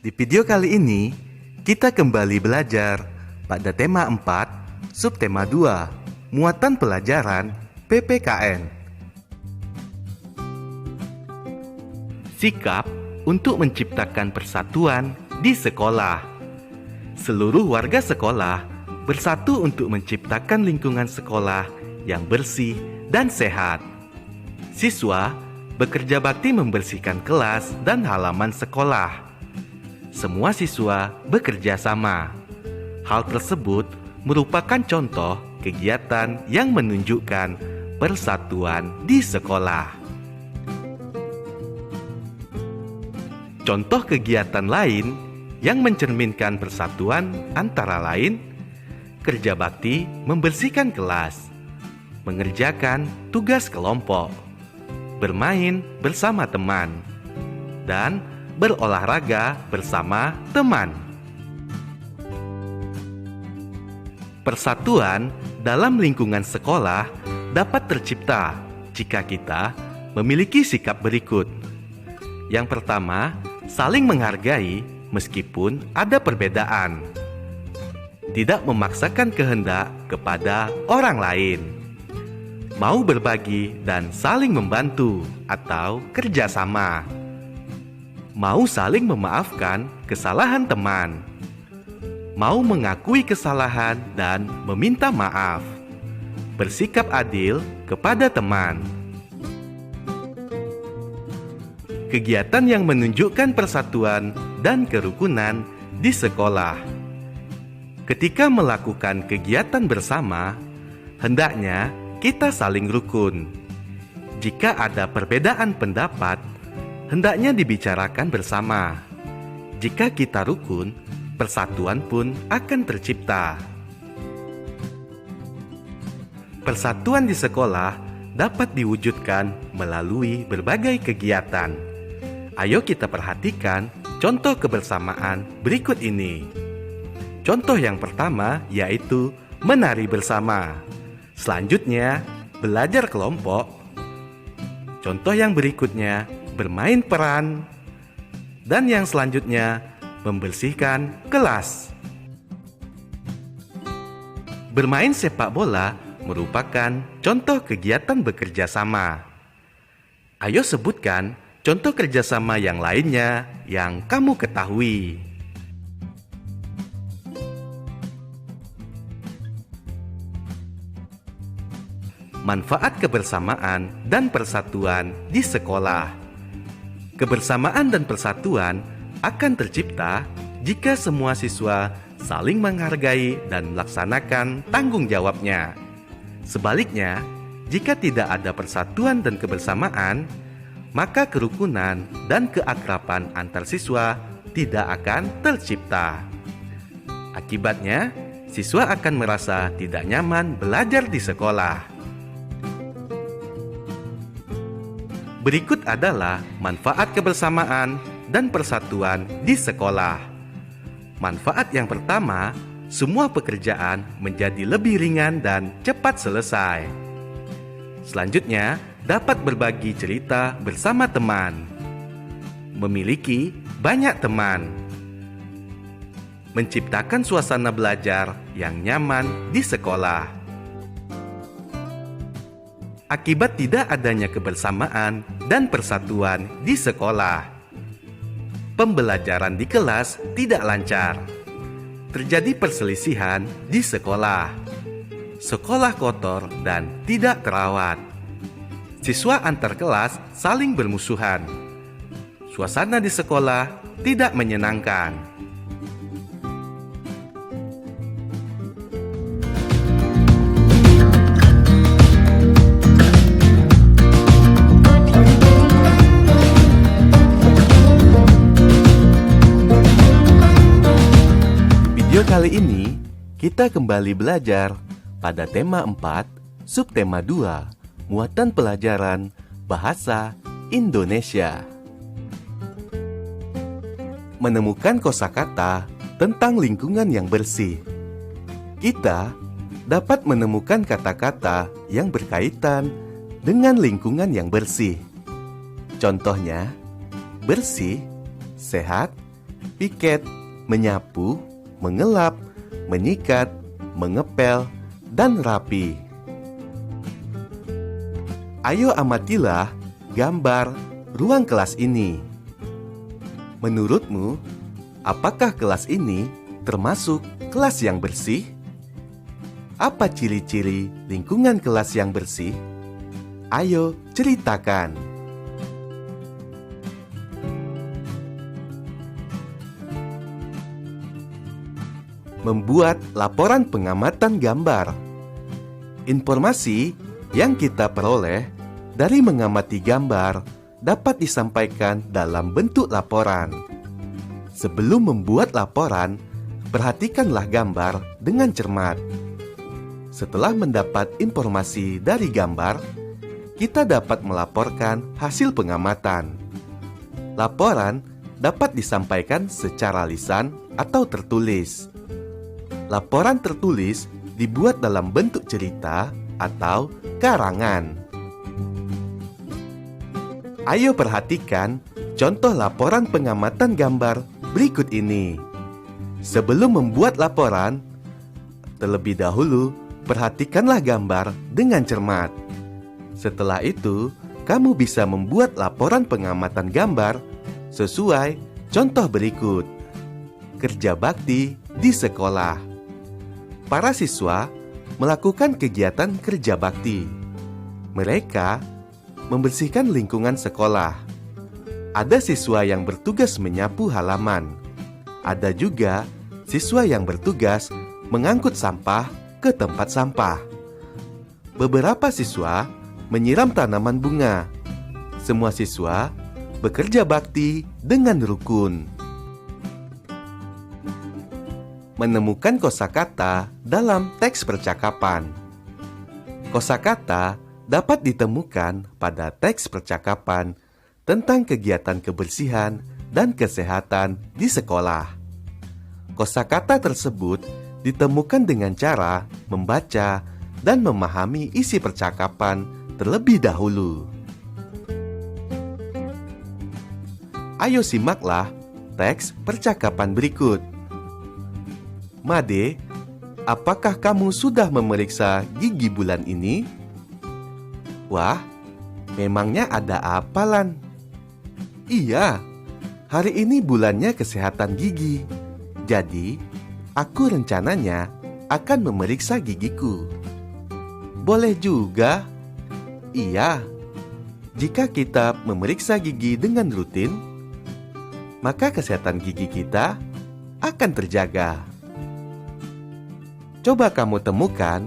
Di video kali ini, kita kembali belajar pada tema 4, subtema 2, muatan pelajaran PPKN. Sikap untuk menciptakan persatuan di sekolah. Seluruh warga sekolah bersatu untuk menciptakan lingkungan sekolah yang bersih dan sehat. Siswa bekerja bakti membersihkan kelas dan halaman sekolah. Semua siswa bekerja sama. Hal tersebut merupakan contoh kegiatan yang menunjukkan persatuan di sekolah. Contoh kegiatan lain yang mencerminkan persatuan antara lain kerja bakti membersihkan kelas, mengerjakan tugas kelompok, bermain bersama teman, dan berolahraga bersama teman. Persatuan dalam lingkungan sekolah dapat tercipta jika kita memiliki sikap berikut. Yang pertama, saling menghargai meskipun ada perbedaan. Tidak memaksakan kehendak kepada orang lain. Mau berbagi dan saling membantu atau kerjasama. Mau saling memaafkan kesalahan teman. Mau mengakui kesalahan dan meminta maaf. Bersikap adil kepada teman. Kegiatan yang menunjukkan persatuan dan kerukunan di sekolah. Ketika melakukan kegiatan bersama, hendaknya kita saling rukun. Jika ada perbedaan pendapat, hendaknya dibicarakan bersama. Jika kita rukun, persatuan pun akan tercipta. Persatuan di sekolah dapat diwujudkan melalui berbagai kegiatan. Ayo kita perhatikan contoh kebersamaan berikut ini. Contoh yang pertama yaitu menari bersama. Selanjutnya, belajar kelompok. Contoh yang berikutnya, bermain peran, dan yang selanjutnya membersihkan kelas. Bermain sepak bola merupakan contoh kegiatan bekerja sama. Ayo sebutkan contoh kerjasama yang lainnya yang kamu ketahui. Manfaat kebersamaan dan persatuan di sekolah. Kebersamaan dan persatuan akan tercipta jika semua siswa saling menghargai dan melaksanakan tanggung jawabnya. Sebaliknya, jika tidak ada persatuan dan kebersamaan, maka kerukunan dan keakraban antar siswa tidak akan tercipta. Akibatnya, siswa akan merasa tidak nyaman belajar di sekolah. Berikut adalah manfaat kebersamaan dan persatuan di sekolah. Manfaat yang pertama, semua pekerjaan menjadi lebih ringan dan cepat selesai. Selanjutnya, dapat berbagi cerita bersama teman. Memiliki banyak teman. Menciptakan suasana belajar yang nyaman di sekolah. Akibat tidak adanya kebersamaan dan persatuan di sekolah, pembelajaran di kelas tidak lancar. Terjadi perselisihan di sekolah. Sekolah kotor dan tidak terawat. Siswa antar kelas saling bermusuhan. Suasana di sekolah tidak menyenangkan. Kali ini, kita kembali belajar pada tema 4, subtema 2, muatan pelajaran bahasa Indonesia. Menemukan kosakata tentang lingkungan yang bersih. Kita dapat menemukan kata-kata yang berkaitan dengan lingkungan yang bersih. Contohnya, bersih, sehat, piket, menyapu, mengelap, menyikat, mengepel, dan rapi. Ayo amatilah gambar ruang kelas ini. Menurutmu, apakah kelas ini termasuk kelas yang bersih? Apa ciri-ciri lingkungan kelas yang bersih? Ayo ceritakan. Membuat laporan pengamatan gambar. Informasi yang kita peroleh dari mengamati gambar dapat disampaikan dalam bentuk laporan. Sebelum membuat laporan, perhatikanlah gambar dengan cermat. Setelah mendapat informasi dari gambar, kita dapat melaporkan hasil pengamatan. Laporan dapat disampaikan secara lisan atau tertulis. Laporan tertulis dibuat dalam bentuk cerita atau karangan. Ayo perhatikan contoh laporan pengamatan gambar berikut ini. Sebelum membuat laporan, terlebih dahulu perhatikanlah gambar dengan cermat. Setelah itu, kamu bisa membuat laporan pengamatan gambar sesuai contoh berikut. Kerja bakti di sekolah. Para siswa melakukan kegiatan kerja bakti. Mereka membersihkan lingkungan sekolah. Ada siswa yang bertugas menyapu halaman. Ada juga siswa yang bertugas mengangkut sampah ke tempat sampah. Beberapa siswa menyiram tanaman bunga. Semua siswa bekerja bakti dengan rukun. Menemukan kosakata dalam teks percakapan. Kosakata dapat ditemukan pada teks percakapan tentang kegiatan kebersihan dan kesehatan di sekolah. Kosakata tersebut ditemukan dengan cara membaca dan memahami isi percakapan terlebih dahulu. Ayo simaklah teks percakapan berikut. Made, apakah kamu sudah memeriksa gigi bulan ini? Wah, memangnya ada apa, Lan? Iya, hari ini bulannya kesehatan gigi. Jadi, aku rencananya akan memeriksa gigiku. Boleh juga. Iya, jika kita memeriksa gigi dengan rutin, maka kesehatan gigi kita akan terjaga. Coba kamu temukan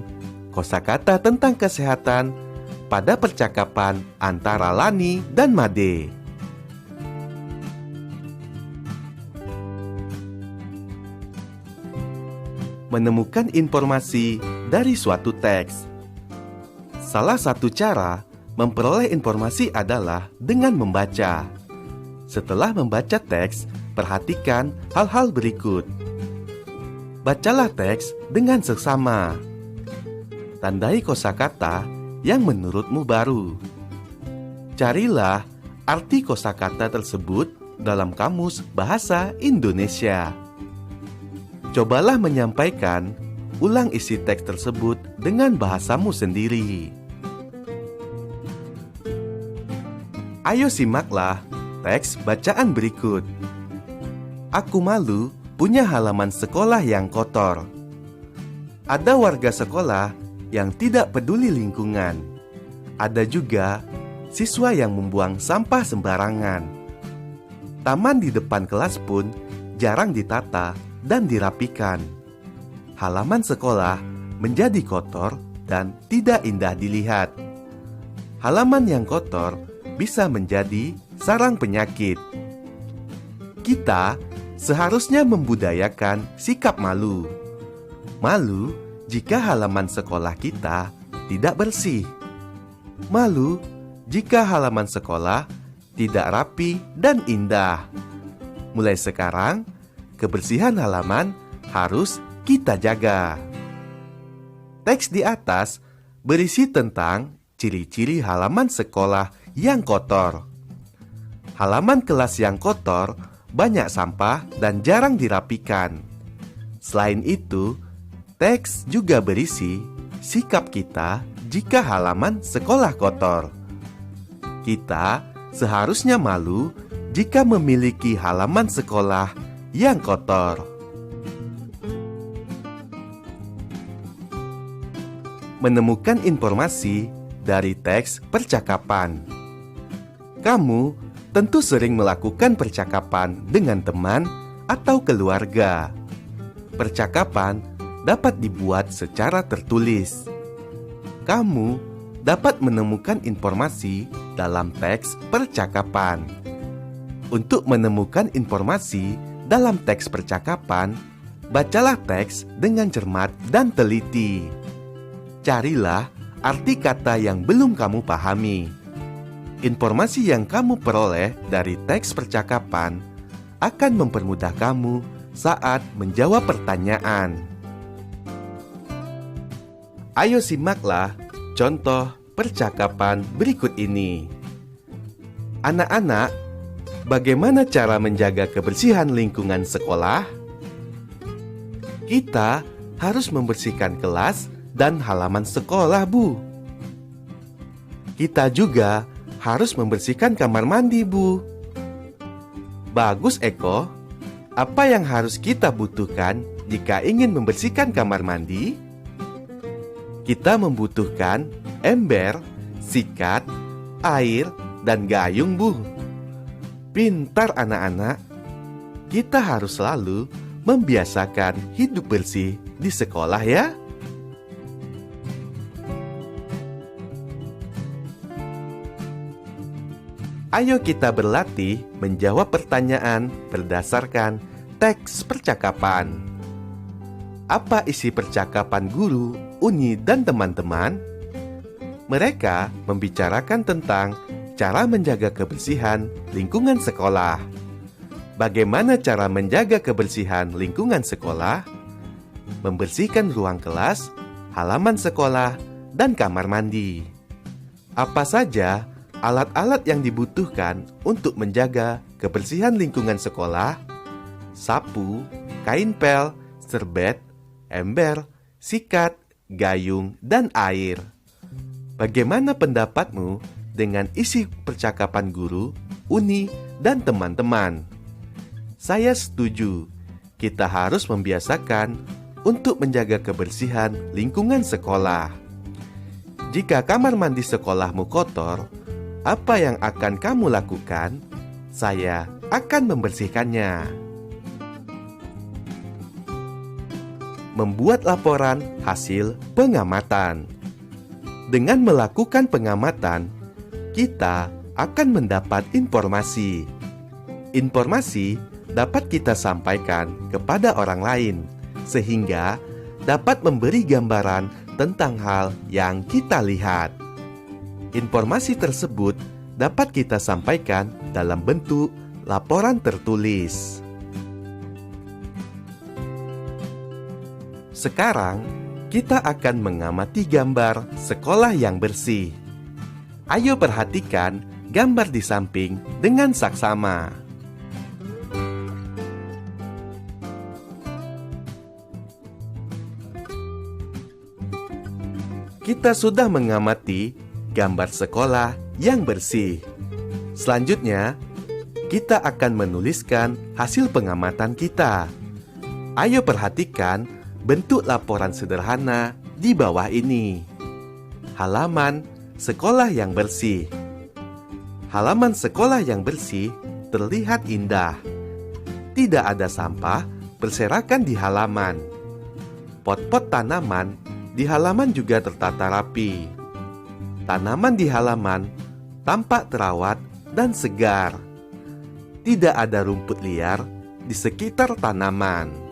kosakata tentang kesehatan pada percakapan antara Lani dan Made. Menemukan informasi dari suatu teks. Salah satu cara memperoleh informasi adalah dengan membaca. Setelah membaca teks, perhatikan hal-hal berikut. Bacalah teks dengan seksama. Tandai kosakata yang menurutmu baru. Carilah arti kosakata tersebut dalam kamus bahasa Indonesia. Cobalah menyampaikan ulang isi teks tersebut dengan bahasamu sendiri. Ayo simaklah teks bacaan berikut. Aku malu punya halaman sekolah yang kotor. Ada warga sekolah yang tidak peduli lingkungan. Ada juga siswa yang membuang sampah sembarangan. Taman di depan kelas pun jarang ditata dan dirapikan. Halaman sekolah menjadi kotor dan tidak indah dilihat. Halaman yang kotor bisa menjadi sarang penyakit. Kita seharusnya membudayakan sikap malu. Malu jika halaman sekolah kita tidak bersih. Malu jika halaman sekolah tidak rapi dan indah. Mulai sekarang, kebersihan halaman harus kita jaga. Teks di atas berisi tentang ciri-ciri halaman sekolah yang kotor. Halaman kelas yang kotor banyak sampah dan jarang dirapikan. Selain itu, teks juga berisi sikap kita jika halaman sekolah kotor. Kita seharusnya malu jika memiliki halaman sekolah yang kotor. Menemukan informasi dari teks percakapan. Kamu tentu sering melakukan percakapan dengan teman atau keluarga. Percakapan dapat dibuat secara tertulis. Kamu dapat menemukan informasi dalam teks percakapan. Untuk menemukan informasi dalam teks percakapan, bacalah teks dengan cermat dan teliti. Carilah arti kata yang belum kamu pahami. Informasi yang kamu peroleh dari teks percakapan akan mempermudah kamu saat menjawab pertanyaan. Ayo simaklah contoh percakapan berikut ini. Anak-anak, bagaimana cara menjaga kebersihan lingkungan sekolah? Kita harus membersihkan kelas dan halaman sekolah, Bu. Kita juga harus membersihkan kamar mandi, Bu. Bagus, Eko. Apa yang harus kita butuhkan jika ingin membersihkan kamar mandi? Kita membutuhkan ember, sikat, air, dan gayung, Bu. Pintar anak-anak. Kita harus selalu membiasakan hidup bersih di sekolah ya. Ayo kita berlatih menjawab pertanyaan berdasarkan teks percakapan. Apa isi percakapan guru, Uni, dan teman-teman? Mereka membicarakan tentang cara menjaga kebersihan lingkungan sekolah. Bagaimana cara menjaga kebersihan lingkungan sekolah? Membersihkan ruang kelas, halaman sekolah, dan kamar mandi. Apa saja alat-alat yang dibutuhkan untuk menjaga kebersihan lingkungan sekolah? Sapu, kain pel, serbet, ember, sikat, gayung, dan air. Bagaimana pendapatmu dengan isi percakapan guru, Uni, dan teman-teman? Saya setuju, kita harus membiasakan untuk menjaga kebersihan lingkungan sekolah. Jika kamar mandi sekolahmu kotor, apa yang akan kamu lakukan? Saya akan membersihkannya. Membuat laporan hasil pengamatan. Dengan melakukan pengamatan, kita akan mendapat informasi. Informasi dapat kita sampaikan kepada orang lain, sehingga dapat memberi gambaran tentang hal yang kita lihat. Informasi tersebut dapat kita sampaikan dalam bentuk laporan tertulis. Sekarang, kita akan mengamati gambar sekolah yang bersih. Ayo perhatikan gambar di samping dengan saksama. Kita sudah mengamati gambar sekolah yang bersih. Selanjutnya, kita akan menuliskan hasil pengamatan kita. Ayo perhatikan bentuk laporan sederhana di bawah ini. Halaman sekolah yang bersih. Halaman sekolah yang bersih terlihat indah. Tidak ada sampah berserakan di halaman. Pot-pot tanaman di halaman juga tertata rapi. Tanaman di halaman tampak terawat dan segar. Tidak ada rumput liar di sekitar tanaman.